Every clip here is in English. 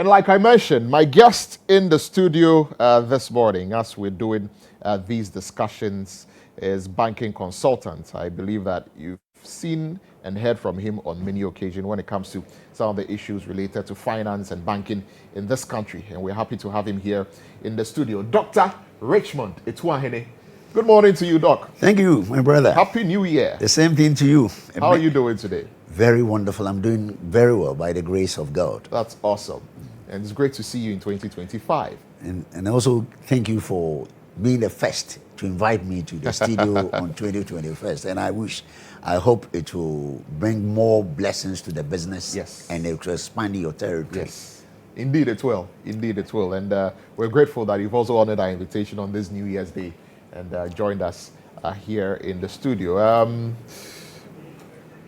And like I mentioned, my guest in the studio this morning, as we're doing these discussions, is banking consultant. I believe that you've seen and heard from him on many occasions when it comes to some of the issues related to finance and banking in this country. And we're happy to have him here in the studio. Dr. Richmond Atuahene. Good morning to you, Doc. Thank you, my brother. Happy New Year. The same thing to you. How are you doing today? Very wonderful. I'm doing very well by the grace of God. That's awesome. And it's great to see you in 2025. And also thank you for being the first to invite me to the studio on 2021. And I hope it will bring more blessings to the business. Yes. And it will expand your territory. Yes. Indeed it will. Indeed it will. And we're grateful that you've also honored our invitation on this New Year's Day and joined us here in the studio.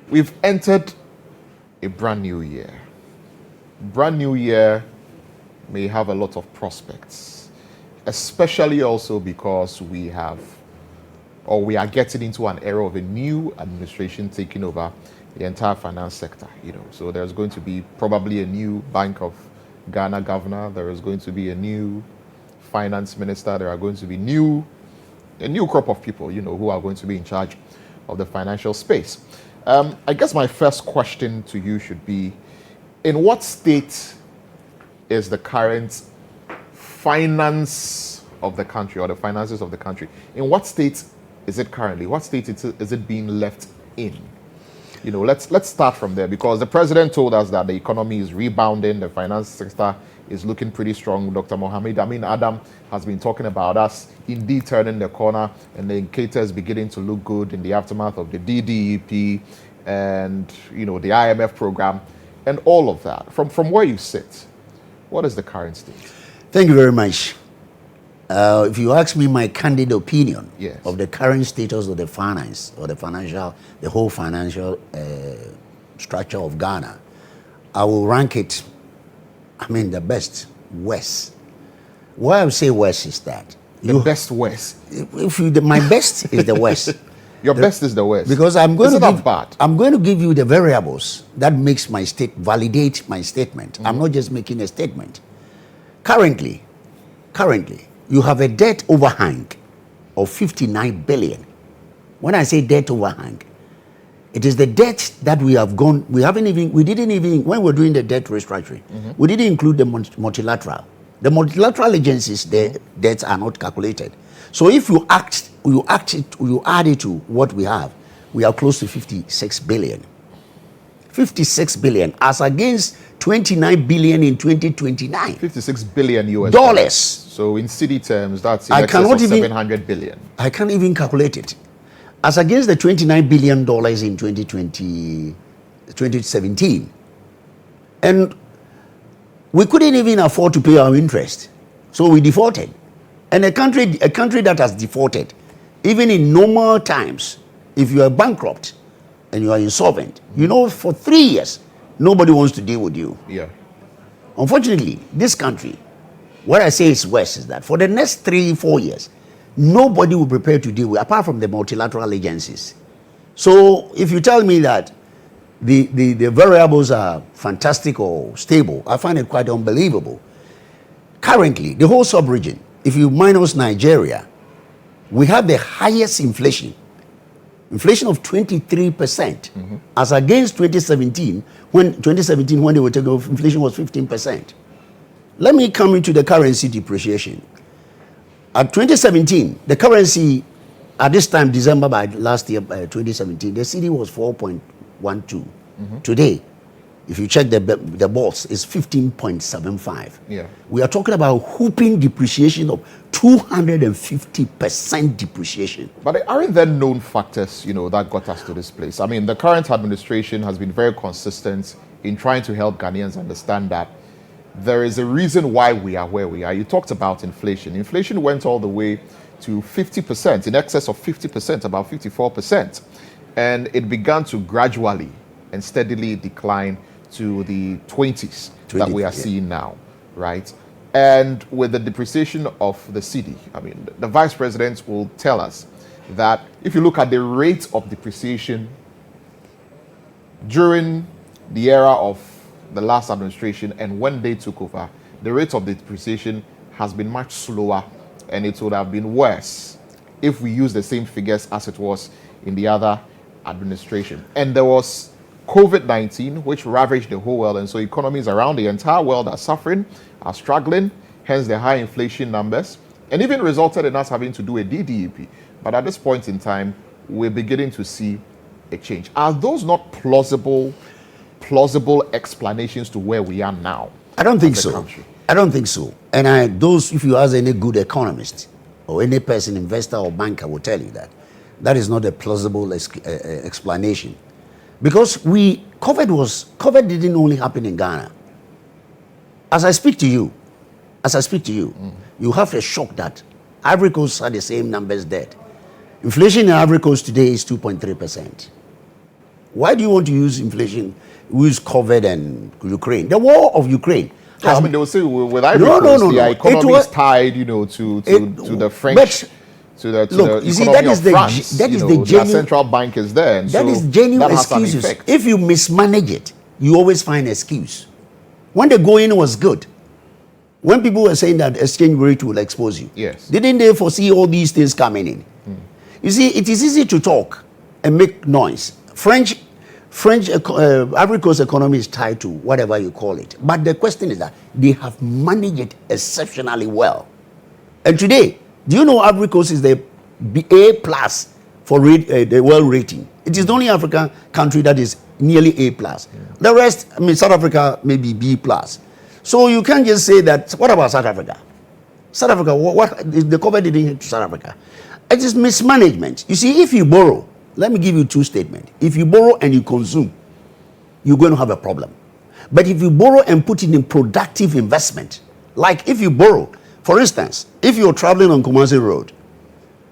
We've entered a brand new year. Brand new year may have a lot of prospects, especially also because we are getting into an era of a new administration taking over the entire finance sector. So there's going to be probably a new Bank of Ghana governor. There is going to be a new finance minister. There are going to be a new crop of people, who are going to be in charge of the financial space. I guess my first question to you should be, in what state is the current finance of the country, or the finances of the country? In what state is it currently? What state is it being left in? Let's start from there, because the president told us that the economy is rebounding, the finance sector is looking pretty strong. Dr. Mohammed Amin Adam has been talking about us indeed turning the corner, and the indicators beginning to look good in the aftermath of the DDEP and the IMF program and all of that. From where you sit, what is the current state? Thank you very much. If you ask me my candid opinion of the current status of the finance or the whole financial structure of Ghana, I will rank it, the best West. Why I would say West is that the best West. My best is the West. Your best is the West. Because I'm going to give you the variables that makes validate my statement. I'm not just making a statement. Currently, you have a debt overhang of 59 billion. When I say debt overhang, it is the debt that we didn't even, when we're doing the debt restructuring, we didn't include the multilateral. The multilateral agencies, their debts are not calculated. So if you add it to what we have, we are close to 56 billion. 56 billion as against 29 billion in 2029. 56 billion US dollars. So in city terms, that's in excess of 700 billion. I can't even calculate it. As against the 29 billion dollars in 2017. And we couldn't even afford to pay our interest. So we defaulted. And a country that has defaulted, even in normal times, if you are bankrupt and you are insolvent, for 3 years, nobody wants to deal with you. Yeah. Unfortunately, this country, what I say is West is that for the next 3-4 years, nobody will prepare to deal with, apart from the multilateral agencies. So if you tell me that the variables are fantastic or stable, I find it quite unbelievable. Currently, the whole sub-region, if you minus Nigeria, we have the highest inflation of 23%, as against 2017, when they were taking off, inflation was 15%. Let me come into the currency depreciation. At 2017, the currency, at this time, December by last year, 2017, the cedi was 4.12. Today, if you check the bourse, it's 15.75. Yeah. We are talking about whooping depreciation of 250% depreciation. But aren't there known factors, that got us to this place? The current administration has been very consistent in trying to help Ghanaians understand that there is a reason why we are where we are. You talked about inflation. Inflation went all the way to 50%, in excess of 50%, about 54%. And it began to gradually and steadily decline to the 20s that we are seeing now, right? And with the depreciation of the cedi, the vice president will tell us that if you look at the rate of depreciation during the era of the last administration, and when they took over, the rate of depreciation has been much slower, and it would have been worse if we use the same figures as it was in the other administration. And there was COVID-19, which ravaged the whole world, and so economies around the entire world are suffering, are struggling, hence the high inflation numbers, and even resulted in us having to do a DDEP. But at this point in time, we're beginning to see a change. Are those not plausible explanations to where we are now? I don't think as a so. country? I don't think so. And if you ask any good economist or any person, investor or banker, will tell you that that is not a plausible explanation. Because COVID didn't only happen in Ghana. As I speak to you, you have a shock that Ivory Coast had the same numbers dead. Inflation in Ivory Coast today is 2.3%. Why do you want to use inflation, use COVID and Ukraine? The war of Ukraine. I mean, they will say with Ivory Coast, the economy is tied, to the French, to the economy of France. That is the genuine central bank is there. And that is genuine excuses. If you mismanage it, you always find an excuse. When the going was good, when people were saying that exchange rate will expose you, yes, didn't they foresee all these things coming in? You see, it is easy to talk and make noise. Ivory Coast economy is tied to whatever you call it. But the question is that they have managed it exceptionally well. And today, do you know Ivory Coast is the A plus for the world rating? It is the only African country that is nearly A plus. Yeah. The rest, South Africa may be B plus. So you can't just say that. What about South Africa? South Africa, what the COVID didn't hit to South Africa? It is mismanagement. You see, if you borrow, let me give you two statements. If you borrow and you consume, you're going to have a problem. But if you borrow and put it in productive investment, like if you borrow, for instance, if you're traveling on Kumasi Road,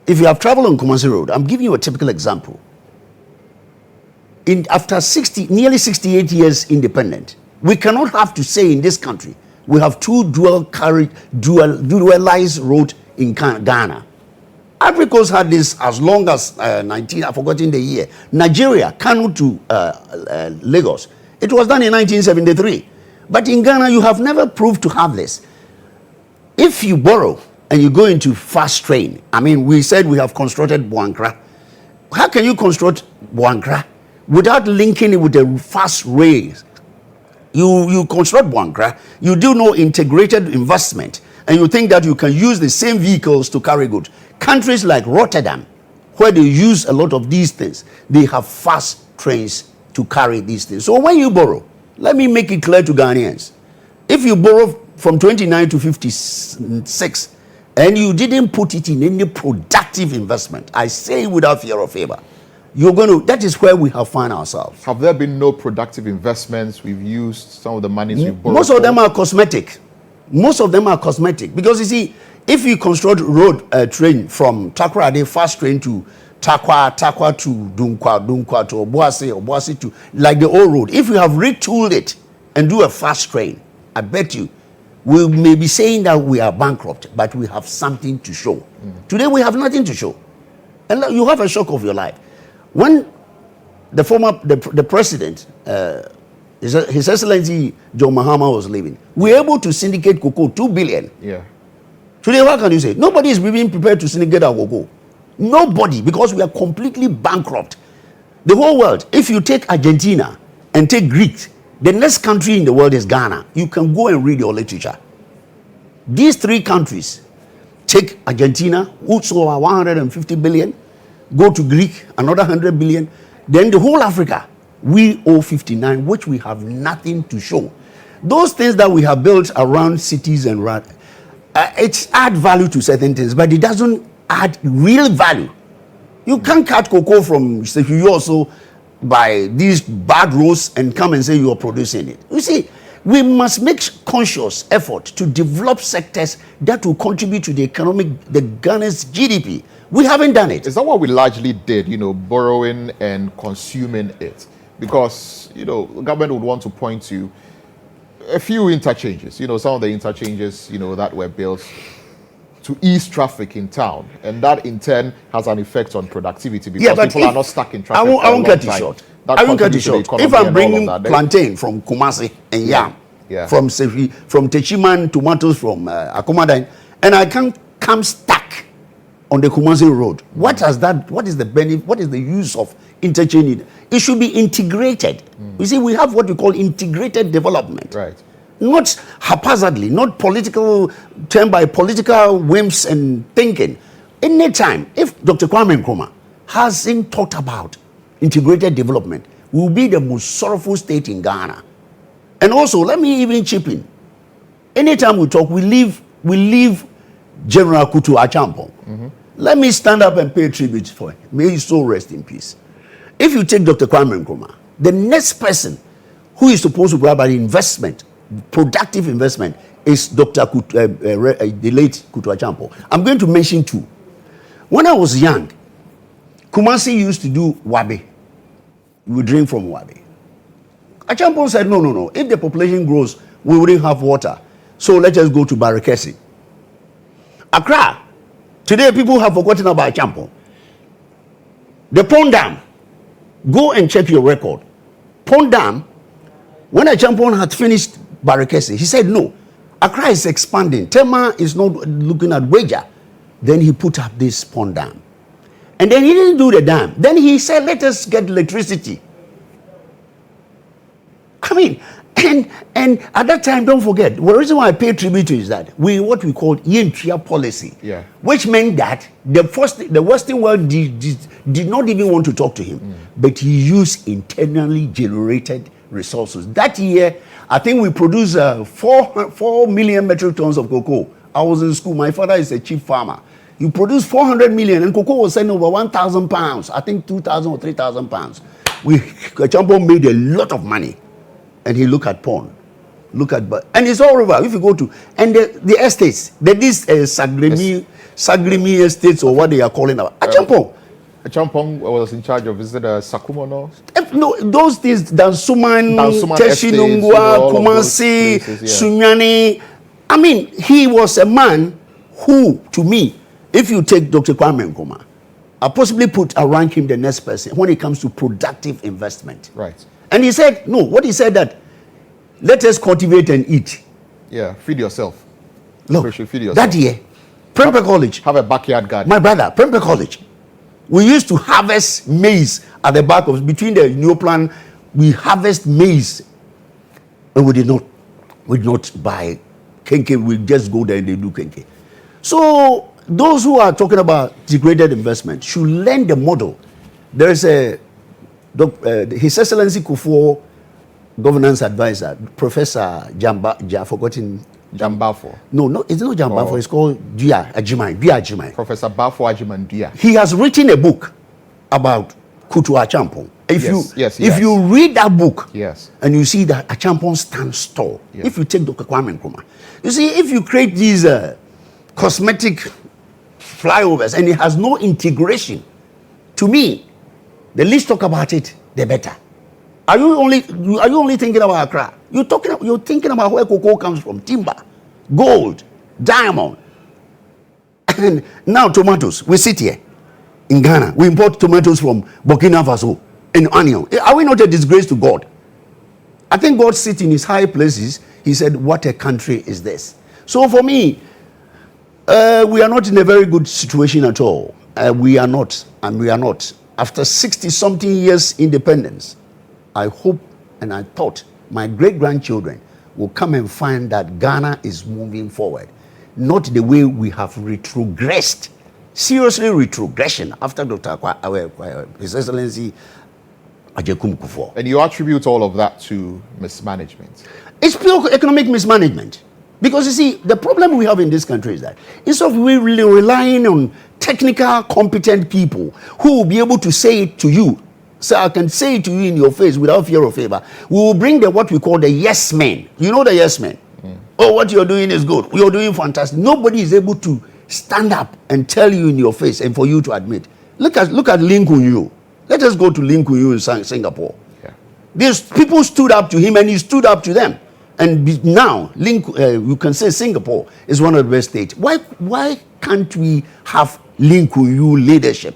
if you have traveled on Kumasi Road, I'm giving you a typical example. After nearly 68 years independent, we cannot have to say in this country, we have two dualized road in Ghana. Ivory Coast had this as long as I've forgotten the year. Nigeria, Kano to Lagos. It was done in 1973. But in Ghana, you have never proved to have this. If you borrow and you go into fast train, we said we have constructed Buankra. How can you construct Buankra without linking it with the fast rails? You construct Buankra, you do no integrated investment, and you think that you can use the same vehicles to carry goods. Countries like Rotterdam, where they use a lot of these things, they have fast trains to carry these things. So when you borrow, let me make it clear to Ghanaians. If you borrow from 29 to 56 and you didn't put it in any productive investment, I say without fear of favor, that is where we have found ourselves. Have there been no productive investments? We've used some of the monies we've borrowed. Most of them are cosmetic. Because you see, if you construct road train from Takoradi fast train to Takwa to Dunkwa to Obuasi to like the old road, if you have retooled it and do a fast train, I bet you we may be saying that we are bankrupt, but we have something to show. Today we have nothing to show, and you have a shock of your life. When the president, His Excellency John Mahama was leaving, we were able to syndicate cocoa 2 billion. Yeah. Today, what can you say? Nobody is even prepared to syndicate our cocoa. Nobody, because we are completely bankrupt. The whole world, if you take Argentina and take Greece, the next country in the world is Ghana. You can go and read your literature. These three countries, take Argentina, which over 150 billion, go to Greek, another 100 billion, then the whole Africa, we owe 59, which we have nothing to show. Those things that we have built around cities and it adds value to certain things, but it doesn't add real value. You can't cut cocoa from you also by these bad roads and come and say you are producing it. You see, we must make conscious effort to develop sectors that will contribute to the Ghana's GDP. We haven't done it. Is that what we largely did, borrowing and consuming it? Because, the government would want to point to a few interchanges, some of the interchanges, that were built to ease traffic in town. And that in turn has an effect on productivity because people are not stuck in traffic. I won't cut you short. that I won't cut it contributes to the short. economy If I'm and all bringing of that, then- plantain from Kumasi and yam, Yeah. from Sefi, from Techiman, tomatoes from Akomadan, and I can come stuck on the Kumasi road. What is the benefit? What is the use of interchanging? It should be integrated. You see, we have what we call integrated development. Right. Not haphazardly, not political, turned by political whims and thinking. Anytime, if Dr. Kwame Nkrumah hasn't talked about integrated development, we will be the most sorrowful state in Ghana. And also, let me even chip in. Anytime we talk, we leave General Kutu Achampo. Let me stand up and pay tribute for him. May his soul rest in peace. If you take Dr. Kwame Nkrumah, the next person who is supposed to grab an investment, productive investment, is Dr. The late Kutu Achampo. I'm going to mention two. When I was young, Kumasi used to do wabi. We would drink from wabi. Achampo said, no. If the population grows, we wouldn't have water. So let us go to Barakesi. Accra. Today, people have forgotten about Achampo. The Pond Dam. Go and check your record. Pond Dam, when Achampo had finished Barakesi, he said, no, Accra is expanding. Tema is not looking at Weja. Then he put up this Pond Dam. And then he didn't do the dam. Then he said, let us get electricity. I mean, and at that time, don't forget, the reason why I pay tribute to is that what we call Yentria policy, which meant that the Western world did not even want to talk to him, but he used internally generated resources. That year, I think we produced 4 million metric tons of cocoa. I was in school. My father is a chief farmer. You produced 400 million, and cocoa was selling over 1,000 pounds. I think 2,000 or 3,000 pounds. Achampo made a lot of money. And he look at porn, and it's all over. If you go to, and the estates, this Sagrimi estates, or what they are calling about, Achampong was in charge of, is it Sakumono? No, those things, Dansuman, Teshinungwa, Kumasi, Sunyani. I mean, he was a man who, to me, if you take Dr. Kwame Nkrumah, I possibly rank him the next person when it comes to productive investment. Right. And he said, no, what he said that, let us cultivate and eat. Yeah, feed yourself. Look, you should feed yourself. that year, Prempeh College. Have a backyard garden. My brother, Prempeh College. We used to harvest maize at the back of, between the new plan, we harvest maize. And we did not buy kenke, we just go there and they do kenke. So, those who are talking about degraded investment should learn the model. There is His Excellency Kufuor, governance advisor, Professor Jambafo. No, it's not Jambafo. It's called Dua Ajimai. Professor Bafo Ajiman Dua. He has written a book about Kutu Achampo. If you read that book, and you see that Achampo stands tall, if you take Dr. Kwame Nkrumah, you see, if you create these cosmetic flyovers and it has no integration, to me, the least talk about it, the better. Are you only thinking about Accra? You're thinking about where cocoa comes from: timber, gold, diamond, and now tomatoes. We sit here in Ghana. We import tomatoes from Burkina Faso and onion. Are we not a disgrace to God? I think God sits in his high places. He said, "What a country is this?" So for me, we are not in a very good situation at all. We are not. After 60-something years independence, I hope and I thought my great-grandchildren will come and find that Ghana is moving forward, not the way we have retrogressed. Seriously, retrogression after His Excellency Ajekum Kufuor. And you attribute all of that to mismanagement. It's pure economic mismanagement. Because you see, the problem we have in this country is that instead of we really relying on technical, competent people who will be able to say it to you, so I can say it to you in your face without fear or favor, we will bring what we call the yes men. You know the yes men? Oh, what you're doing is good. You're doing fantastic. Nobody is able to stand up and tell you in your face and for you to admit. Look at Lee Kuan Yew. Let us go to Lee Kuan Yew in Singapore. These people stood up to him and he stood up to them. And now, you can say Singapore is one of the best states. Why can't we have Lee Kuan Yew leadership?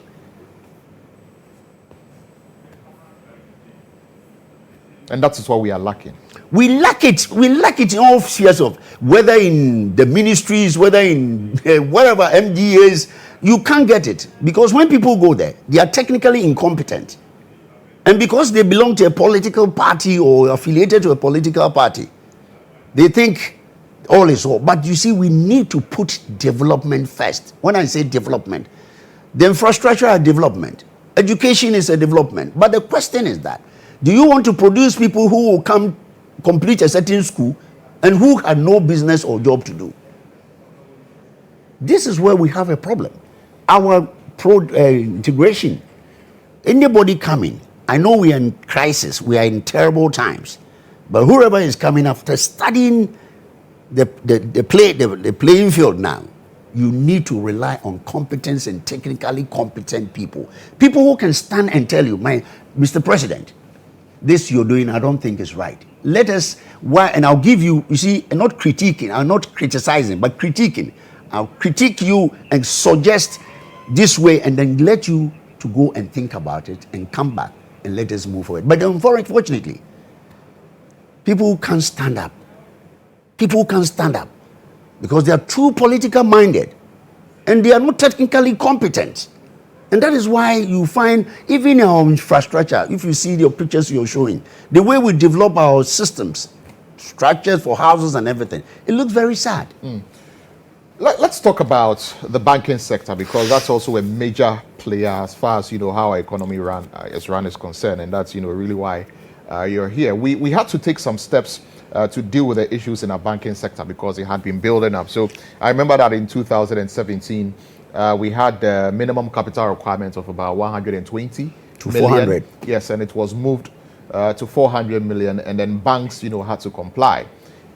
And that is what we are lacking. We lack it. We lack it in all spheres of, whether in the ministries, whether in whatever MDAs, you can't get it. Because when people go there, they are technically incompetent. And because they belong to a political party or affiliated to a political party, they think all is well. But you see, we need to put development first. When I say development, the infrastructure is development. Education is a development. But the question is that, do you want to produce people who will come complete a certain school and who had no business or job to do? This is where we have a problem. Our integration, anybody coming, I know we are in crisis, we are in terrible times, but whoever is coming after studying the playing field now, you need to rely on competence and technically competent people. People who can stand and tell you, Mr. President, this you're doing, I don't think is right. Let us, why, and I'll give you, you see, not critiquing, I'm not criticizing, but critiquing. I'll critique you and suggest this way, and then let you to go and think about it and come back and let us move forward. But unfortunately, people can't stand up. People can't stand up because they are too political minded and they are not technically competent. And that is why you find, even in our infrastructure, if you see the pictures you're showing, the way we develop our systems, structures for houses and everything, it looks very sad. Let's talk about the banking sector, because that's also a major player as far as, how our economy is concerned. And that's, really why you're here. We had to take some steps to deal with the issues in our banking sector because it had been building up. So I remember that in 2017, we had the minimum capital requirement of about 120 to million. 400. Yes, and it was moved to 400 million, and then banks, had to comply.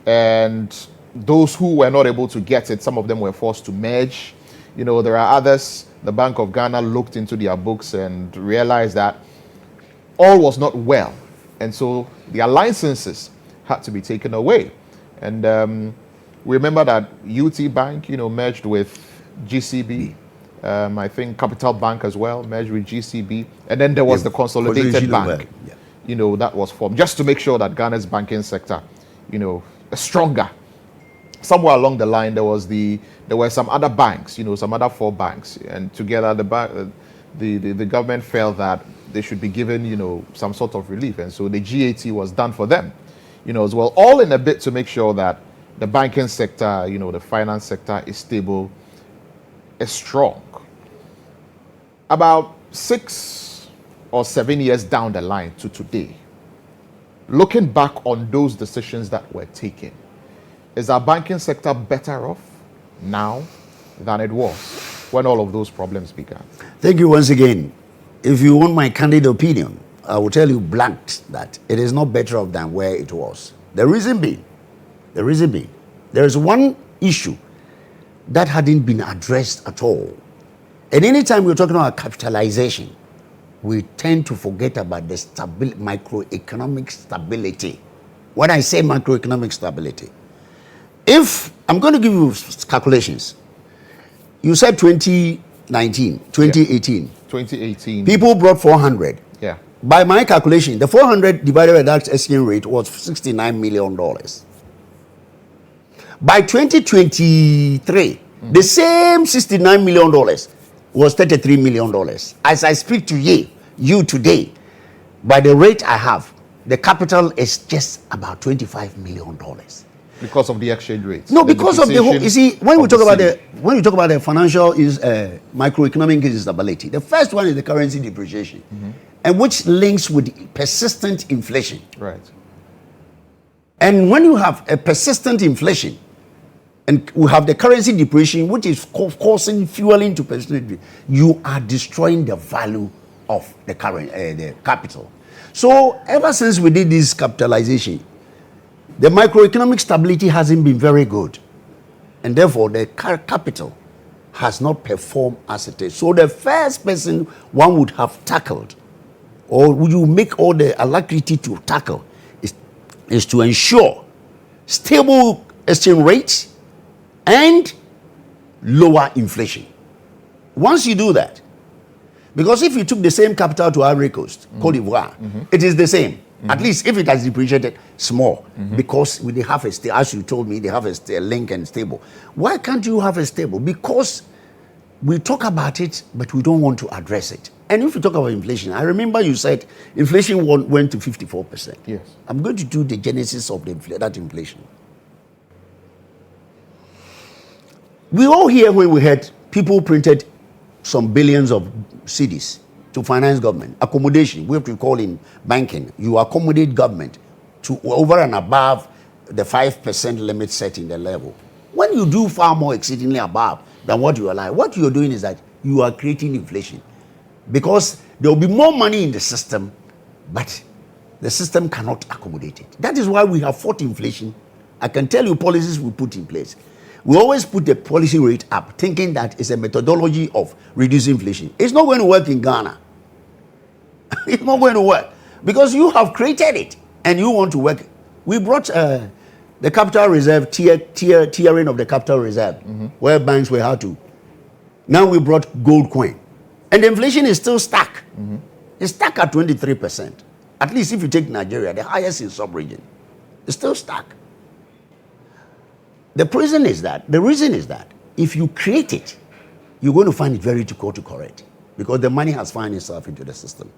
And those who were not able to get it, some of them were forced to merge. There are others. The Bank of Ghana looked into their books and realized that all was not well. And so their licenses had to be taken away. And we remember that UT Bank, merged with GCB. I think Capital Bank as well merged with GCB. And then there was the Consolidated Bank, that was formed just to make sure that Ghana's banking sector, is stronger. Somewhere along the line, there were some other banks, some other 4 banks, and together the government felt that they should be given, some sort of relief, and so the GAT was done for them, as well, all in a bit to make sure that the banking sector, the finance sector is stable, is strong. About 6 or 7 years down the line to today, looking back on those decisions that were taken, is our banking sector better off now than it was when all of those problems began? Thank you once again. If you want my candid opinion, I will tell you blank that it is not better off than where it was. The reason being, there is one issue that hadn't been addressed at all. And anytime we're talking about capitalization, we tend to forget about the microeconomic stability. When I say macroeconomic stability, if I'm going to give you calculations, you said 2019, 2018. Yeah. 2018. People brought 400. Yeah. By my calculation, the 400 divided by that exchange rate was $69 million. By 2023, the same $69 million was $33 million. As I speak to you today, by the rate I have, the capital is just about $25 million. Because of the exchange rate. No, because of the whole. You see, when we talk about the financial microeconomic instability, the first one is the currency depreciation, and which links with persistent inflation. Right. And when you have a persistent inflation, and we have the currency depreciation, which is causing fueling to persistent, you are destroying the value of the the capital. So ever since we did this capitalization, the microeconomic stability hasn't been very good, and therefore the capital has not performed as it is. So the first person one would have tackled, or would you make all the alacrity to tackle, is to ensure stable exchange rates and lower inflation. Once you do that, because if you took the same capital to Ivory Coast, Cote d'Ivoire, it is the same. At least if it has depreciated, small. Because they have as you told me, they have a link and stable. Why can't you have a stable? Because we talk about it, but we don't want to address it. And if you talk about inflation, I remember you said inflation went to 54%. Yes. I'm going to do the genesis of that inflation. We all hear when we heard people printed some billions of cedis to finance government. Accommodation, we have to call in banking. You accommodate government to over and above the 5% limit set in the level. When you do far more exceedingly above than what you allow, what you're doing is that you are creating inflation. Because there will be more money in the system, but the system cannot accommodate it. That is why we have fought inflation. I can tell you policies we put in place. We always put the policy rate up, thinking that it's a methodology of reducing inflation. It's not going to work in Ghana. It's not going to work because you have created it and you want to work. We brought the capital reserve, tiering of the capital reserve, where banks were hard to. Now we brought gold coin. And the inflation is still stuck. It's stuck at 23%. At least if you take Nigeria, the highest in sub-region. It's still stuck. The reason is that if you create it, you're going to find it very difficult to correct because the money has found itself into the system.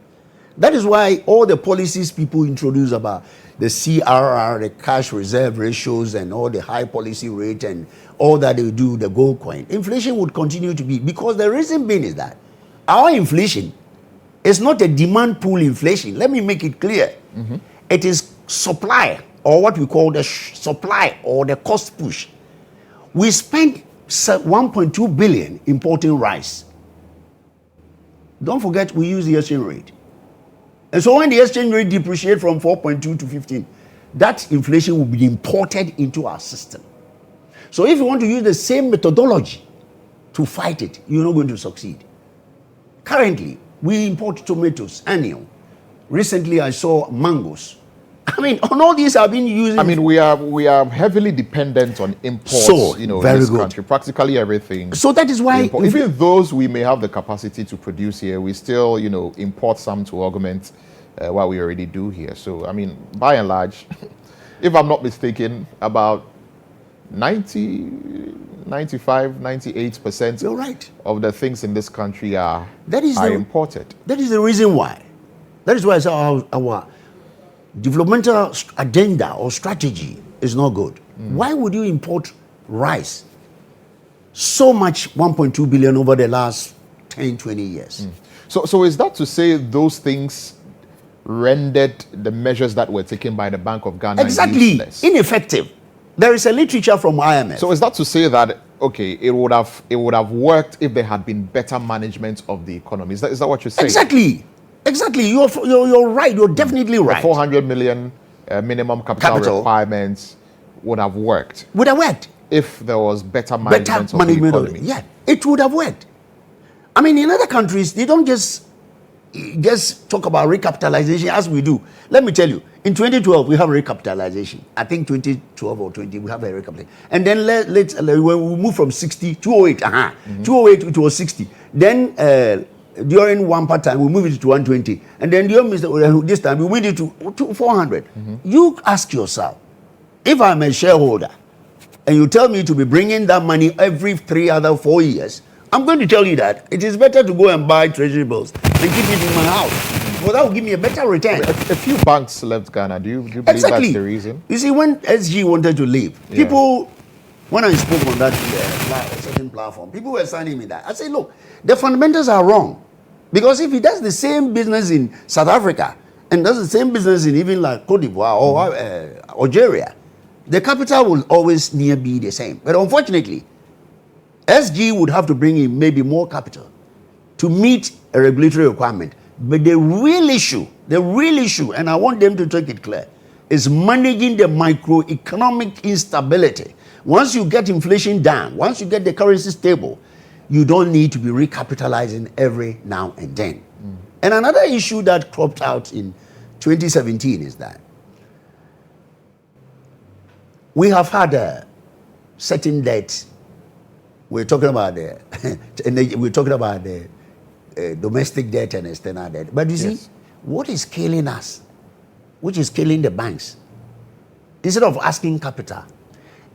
That is why all the policies people introduce about the CRR, the cash reserve ratios, and all the high policy rate and all that they do, the gold coin, inflation would continue to be, because the reason being is that our inflation is not a demand pool inflation. Let me make it clear. It is supply, or what we call the supply or the cost push. We spent 1.2 billion importing rice. Don't forget we use the exchange rate. And so when the exchange rate depreciates from 4.2 to 15, that inflation will be imported into our system. So if you want to use the same methodology to fight it, you're not going to succeed. Currently, we import tomatoes, onion. Recently, I saw mangoes. I mean, on all these I've been using. I mean, we are heavily dependent on imports. So, in very this good. country, practically everything. So that is why, even those we may have the capacity to produce here, we still, import some to augment what we already do here. So, I mean, by and large, if I'm not mistaken, about 95, 98% you're right, of the things in this country are imported. That is the reason why. That is why our developmental agenda or strategy is not good. Why would you import rice so much, 1.2 billion over the last 10, 20 years? So is that to say those things rendered the measures that were taken by the Bank of Ghana useless? Ineffective? There is a literature from IMF. So is that to say that, okay, it would have worked if there had been better management of the economy? Is that what you're saying? Exactly. You're right. You're definitely right. The 400 million minimum capital requirements would have worked. Would have worked if there was better management of the economy. Yeah, it would have worked. I mean, in other countries, they don't just talk about recapitalization as we do. Let me tell you, in 2012 we have recapitalization. I think 2012 or 20 we have a recapitalization. And then when we move from 60 to 2008, 2008 it was 60. Then during one part time we move it to 120, and then during this time we move it to 400. You ask yourself, if I'm a shareholder and you tell me to be bringing that money every 4 years, I'm going to tell you that it is better to go and buy treasury bills and keep it in my house. Well, that will give me a better return. A few banks left Ghana. Do you believe that's the reason? You see, when SG wanted to leave, people, when I spoke on that certain platform, people were signing me that. I said, look, the fundamentals are wrong. Because if he does the same business in South Africa and does the same business in even like Cote d'Ivoire or Algeria, the capital will always near be the same. But unfortunately, SG would have to bring in maybe more capital to meet a regulatory requirement. But the real issue, and I want them to take it clear, is managing the microeconomic instability. Once you get inflation down, once you get the currency stable, you don't need to be recapitalizing every now and then. And another issue that cropped out in 2017 is that we have had a certain debt. We're talking about the domestic debt and external debt. But you see, what is killing us which is killing the banks, instead of asking capital,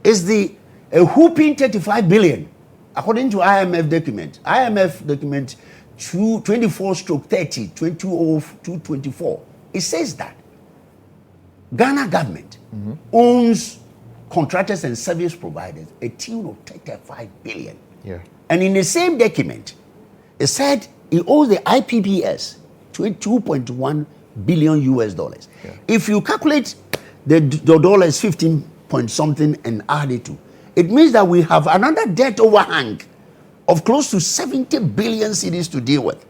is a whooping 35 billion, according to IMF document. IMF document 24/30, 2024. It says that Ghana government owns contractors and service providers a tune of 35 billion. Yeah. And in the same document, it said it owes the IPPS $2.1 billion US dollars. Yeah. If you calculate the dollar is 15 point something and add it to, it means that we have another debt overhang of close to 70 billion cedis to deal with.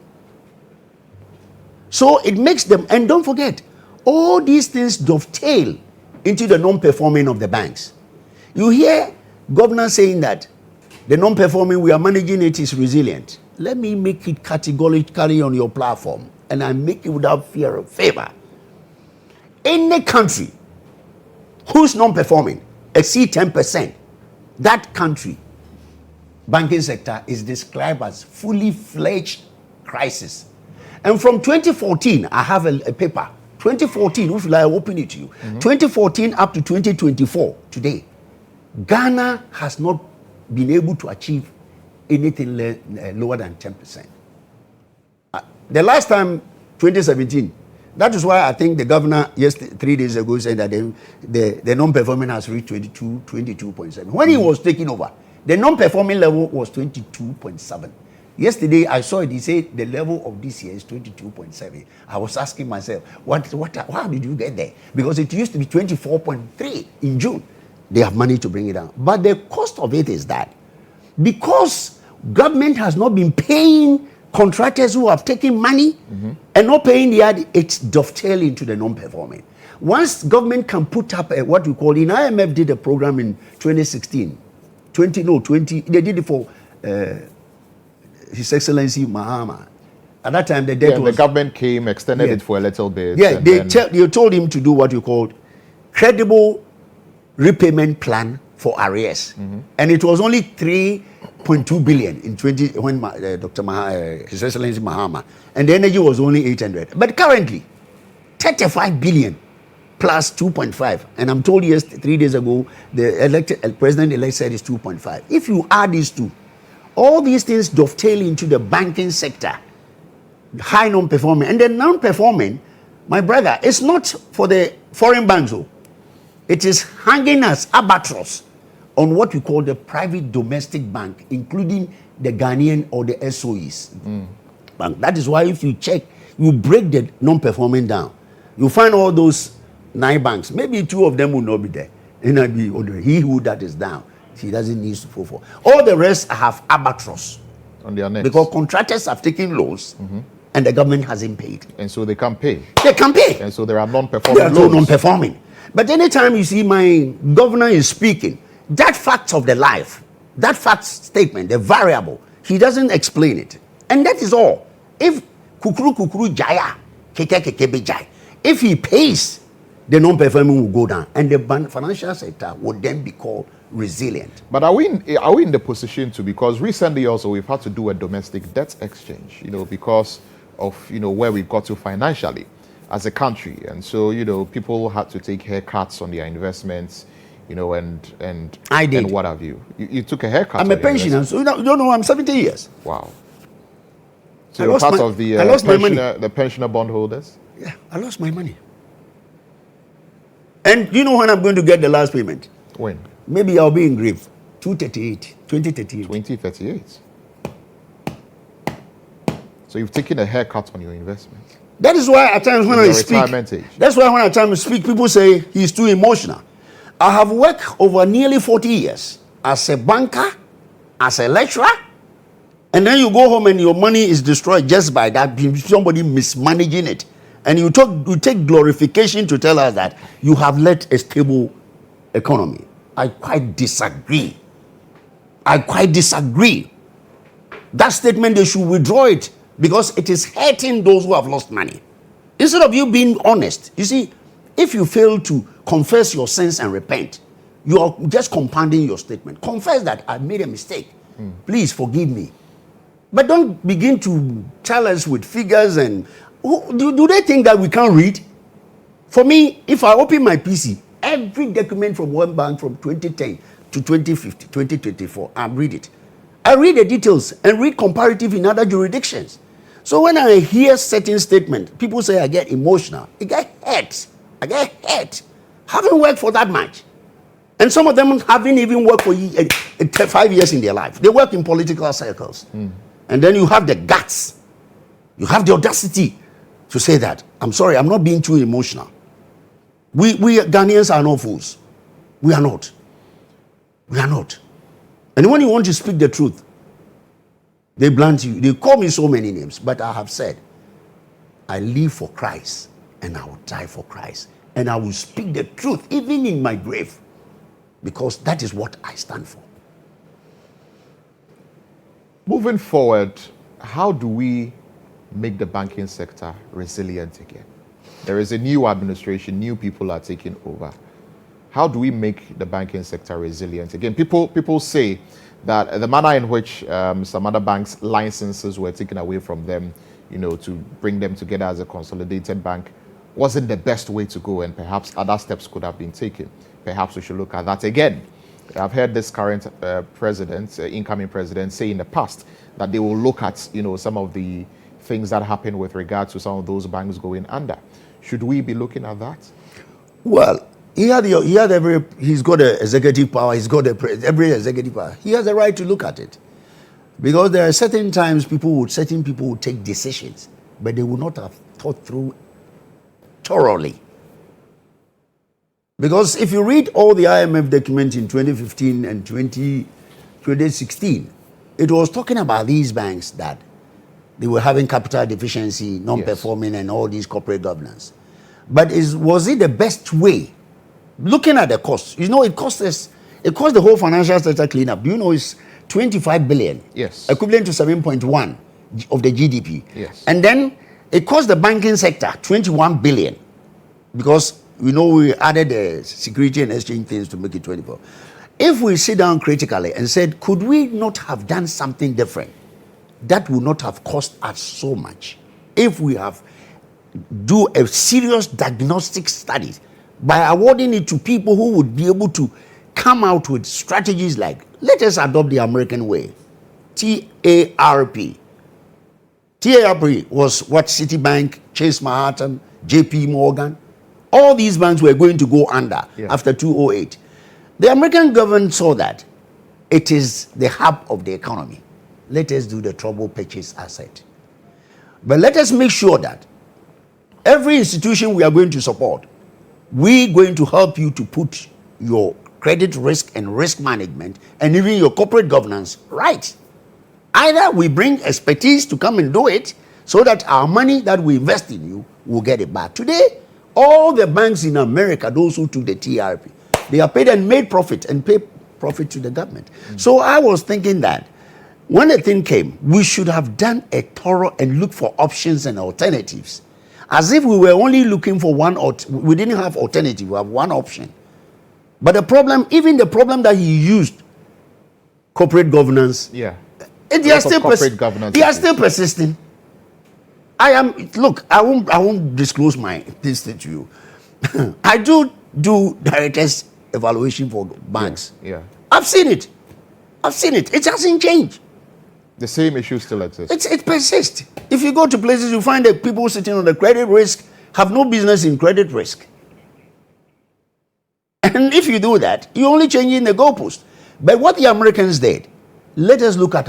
So it makes them, and don't forget, all these things dovetail into the non-performing of the banks. You hear governors saying that the non-performing, we are managing it, is resilient. Let me make it categorically on your platform, and I make it without fear of favor. Any country who's non-performing exceed 10%, that country banking sector is described as fully fledged crisis. And from 2014, I have a paper. 2014, if I open it to you, 2014 up to 2024, today, Ghana has not been able to achieve anything lower than 10%. The last time, 2017, that is why I think the governor 3 days ago said that the non-performing has reached 22.7. When he was taking over, the non-performing level was 22.7. Yesterday, I saw it. He said the level of this year is 22.7. I was asking myself, how did you get there? Because it used to be 24.3 in June. They have managed to bring it down. But the cost of it is that because government has not been paying contractors who have taken money and not paying the other, it's dovetailing into the non-performing. Once government can put up what we call, in IMF did a program in 2016, they did it for His Excellency Mahama. At that time, the debt was... the government came, extended it for a little bit. Yeah, they told him to do what you called credible repayment plan for arrears. And it was only 3.2 billion in when His Excellency Mahama, and the energy was only 800. But currently, 35 billion plus 2.5. And I'm told 3 days ago, the president-elect said it's 2.5. If you add these two, all these things dovetail into the banking sector, high non-performing. And the non-performing, my brother, it's not for the foreign banks. It is hanging as albatross on what we call the private domestic bank, including the Ghanaian or the SOEs bank. That is why if you check, you break the non-performing down, you find all those 9 banks. Maybe 2 of them will not be there. He who that is down, he doesn't need to fall for. All the rest have albatross on their necks. Because contractors have taken loans and the government hasn't paid. And so they can't pay. They can pay. And so there are non-performing loans. There are non-performing. But anytime you see my governor is speaking, that fact of the life, that fact statement, the variable, he doesn't explain it. And that is all. If kukuru jaya, keke jai, if he pays, the non-performing will go down. And the financial sector would then be called resilient. But are we in the position to, because recently also we've had to do a domestic debt exchange, because of, where we've got to financially as a country. And so, people had to take haircuts on their investments, and I did. And what have you. You took a haircut. I'm a pensioner, so you don't know, I'm 70 years. Wow. So you're part of the pensioner bondholders? Yeah, I lost my money. And you know when I'm going to get the last payment? When? Maybe I'll be in grave. 2038. 2038. So you've taken a haircut on your investments. That is why at times when I speak, that's why when at times I speak, people say he's too emotional. I have worked over nearly 40 years as a banker, as a lecturer, and then you go home and your money is destroyed just by that, somebody mismanaging it. And you take glorification to tell us that you have led a stable economy. I quite disagree. That statement, they should withdraw it because it is hurting those who have lost money. Instead of you being honest, you see, if you fail to confess your sins and repent, you are just compounding your statement. Confess that I made a mistake. Please forgive me. But don't begin to tell us with figures and... Do they think that we can't read? For me, if I open my PC, every document from one bank from 2010 to 2050, 2024, I read it. I read the details and read comparative in other jurisdictions. So when I hear certain statements, people say I get emotional. I get hurt. I get hurt. Haven't worked for that much. And some of them haven't even worked for 5 years in their life. They work in political circles. And then you have the guts. You have the audacity to say that. I'm sorry, I'm not being too emotional. We Ghanaians are not fools. We are not. We are not. And when you want to speak the truth, they blunt you. They call me so many names, but I have said, I live for Christ and I will die for Christ. And I will speak the truth even in my grave, because that is what I stand for. Moving forward, how do we make the banking sector resilient again? There is a new administration, new people are taking over. How do we make the banking sector resilient? Again, people say that the manner in which some other banks' licenses were taken away from them, to bring them together as a consolidated bank, wasn't the best way to go, and perhaps other steps could have been taken. Perhaps we should look at that again. I've heard this current incoming president, say in the past that they will look at, some of the things that happen with regard to some of those banks going under. Should we be looking at that? Well, he's got the executive power. He's got every executive power. He has the right to look at it, because there are certain times certain people would take decisions, but they would not have thought through thoroughly. Because if you read all the IMF documents in 2015 and 2016, it was talking about these banks that they were having capital deficiency, non-performing, and all these corporate governance. But was it the best way? Looking at the cost, it cost the whole financial sector cleanup. It's 25 billion, yes, equivalent to 7.1 of the GDP. Yes. And then it cost the banking sector 21 billion, because we added the security and exchange things to make it 24. If we sit down critically and said, could we not have done something different? That would not have cost us so much. If we have do a serious diagnostic study by awarding it to people who would be able to come out with strategies like, let us adopt the American way, TARP. TARP was what Citibank, Chase Manhattan, JP Morgan, all these banks were going to go under after 2008. The American government saw that it is the hub of the economy. Let us do the trouble purchase asset. But let us make sure that every institution we are going to support, we're going to help you to put your credit risk and risk management and even your corporate governance right. Either we bring expertise to come and do it so that our money that we invest in you will get it back. Today, all the banks in America, those who took the TRP, they are paid and made profit and pay profit to the government. So I was thinking that when the thing came, we should have done a thorough and look for options and alternatives. As if we were only looking for one, we didn't have alternative, we have one option. But the problem, even the problem that he used, corporate governance, they are still persisting. I won't disclose my this thing to you. I do directors evaluation for banks. I've seen it. It hasn't changed. The same issue still exists. It persists. If you go to places, you find that people sitting on the credit risk have no business in credit risk. And if you do that, you're only changing the goalpost. But what the Americans did, let us look at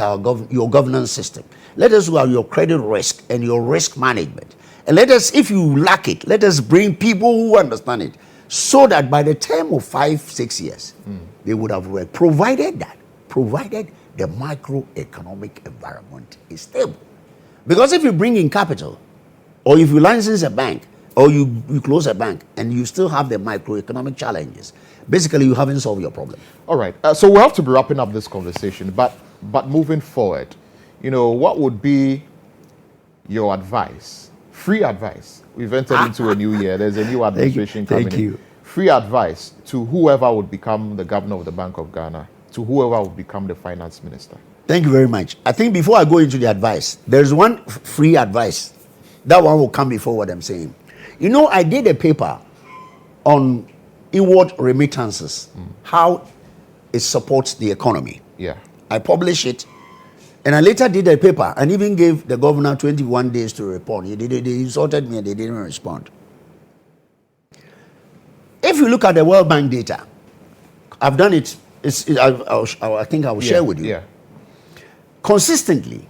your governance system. Let us look at your credit risk and your risk management. And let us, if you lack it, let us bring people who understand it, so that by the time of 5-6 years, they would have worked, provided the microeconomic environment is stable. Because if you bring in capital, or if you license a bank, or you close a bank, and you still have the microeconomic challenges, basically you haven't solved your problem. All right, so we'll have to be wrapping up this conversation, but moving forward, what would be your advice, free advice? We've entered into a new year, there's a new administration coming in. Free advice to whoever would become the governor of the Bank of Ghana, to whoever would become the finance minister. Thank you very much. I think before I go into the advice, there's one free advice. That one will come before what I'm saying. I did a paper on inward remittances, how it supports the economy. Yeah. I published it, and I later did a paper and even gave the governor 21 days to report. They insulted me and they didn't respond. If you look at the World Bank data, I've done it. I think I will share with you. Yeah. Consistently,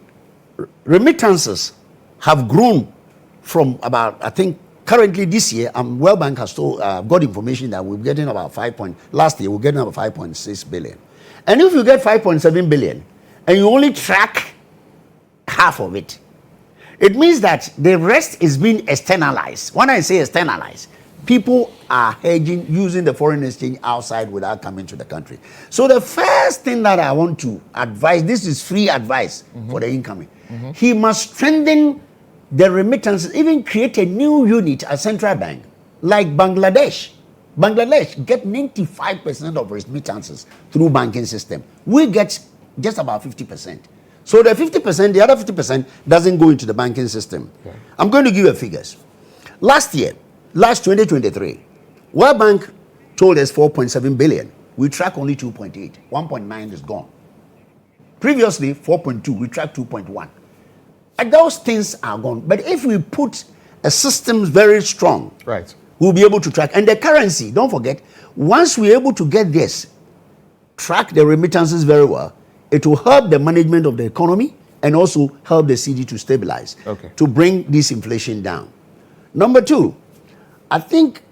remittances have grown from about, I think, currently this year, World Bank has got information that we're getting about last year we're getting about 5.6 billion. And if you get 5.7 billion and you only track half of it, it means that the rest is being externalized. When I say externalized, people are hedging using the foreign exchange outside without coming to the country. So the first thing that I want to advise, this is free advice for the incoming, he must strengthen the remittances, even create a new unit at central bank, like Bangladesh. Bangladesh get 95% of remittances through banking system. We get just about 50%. So the 50%, the other 50% doesn't go into the banking system. Okay. I'm going to give you figures. Last 2023, World Bank told us 4.7 billion. We track only 2.8. 1.9 is gone. Previously, 4.2, we tracked 2.1. And those things are gone. But if we put a system very strong, right, we'll be able to track. And the currency, don't forget, once we're able to get this, track the remittances very well, it will help the management of the economy and also help the cedi to stabilize, to bring this inflation down. Number two, I think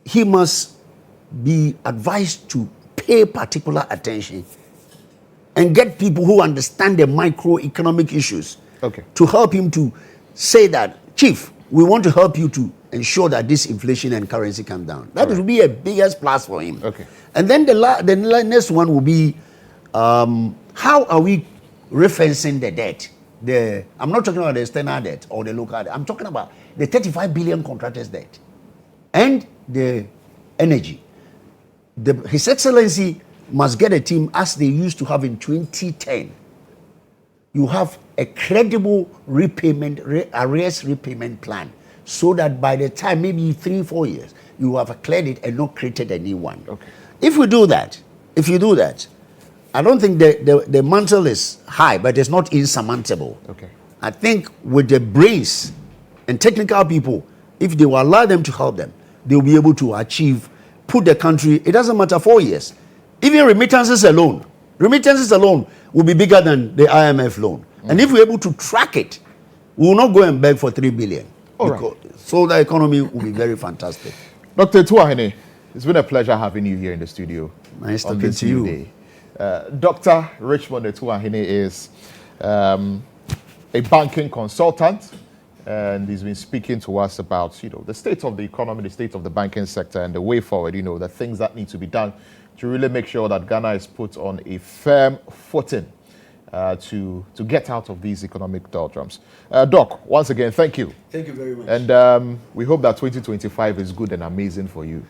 he must be advised to pay particular attention and get people who understand the microeconomic issues to help him to say that, Chief, we want to help you to ensure that this inflation and currency come down. That will be a biggest plus for him. And then the next one will be, how are we referencing the debt? I'm not talking about the external debt or the local debt. I'm talking about the 35 billion contractors debt and the energy. His Excellency must get a team as they used to have in 2010. You have a credible arrears repayment plan, so that by the time, maybe 3-4 years, you have cleared it and not created a new one. If you do that, I don't think the mantle is high, but it's not insurmountable. I think with the brains and technical people, if they will allow them to help them, they'll be able to put the country, it doesn't matter 4 years. Even remittances alone will be bigger than the IMF loan. And if we're able to track it, we will not go and beg for 3 billion. So the economy will be very fantastic. Dr. Atuahene, it's been a pleasure having you here in the studio. Nice talking to you. Dr. Richmond Atuahene is a banking consultant, and he's been speaking to us about, the state of the economy, the state of the banking sector, and the way forward, the things that need to be done to really make sure that Ghana is put on a firm footing to get out of these economic doldrums. Doc, once again, thank you. Thank you very much. And we hope that 2025 is good and amazing for you.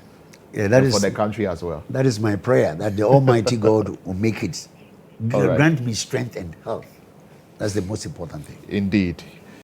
Yeah, that is for the country as well. That is my prayer, that the Almighty God will make it. Grant me strength and health. That's the most important thing. Indeed.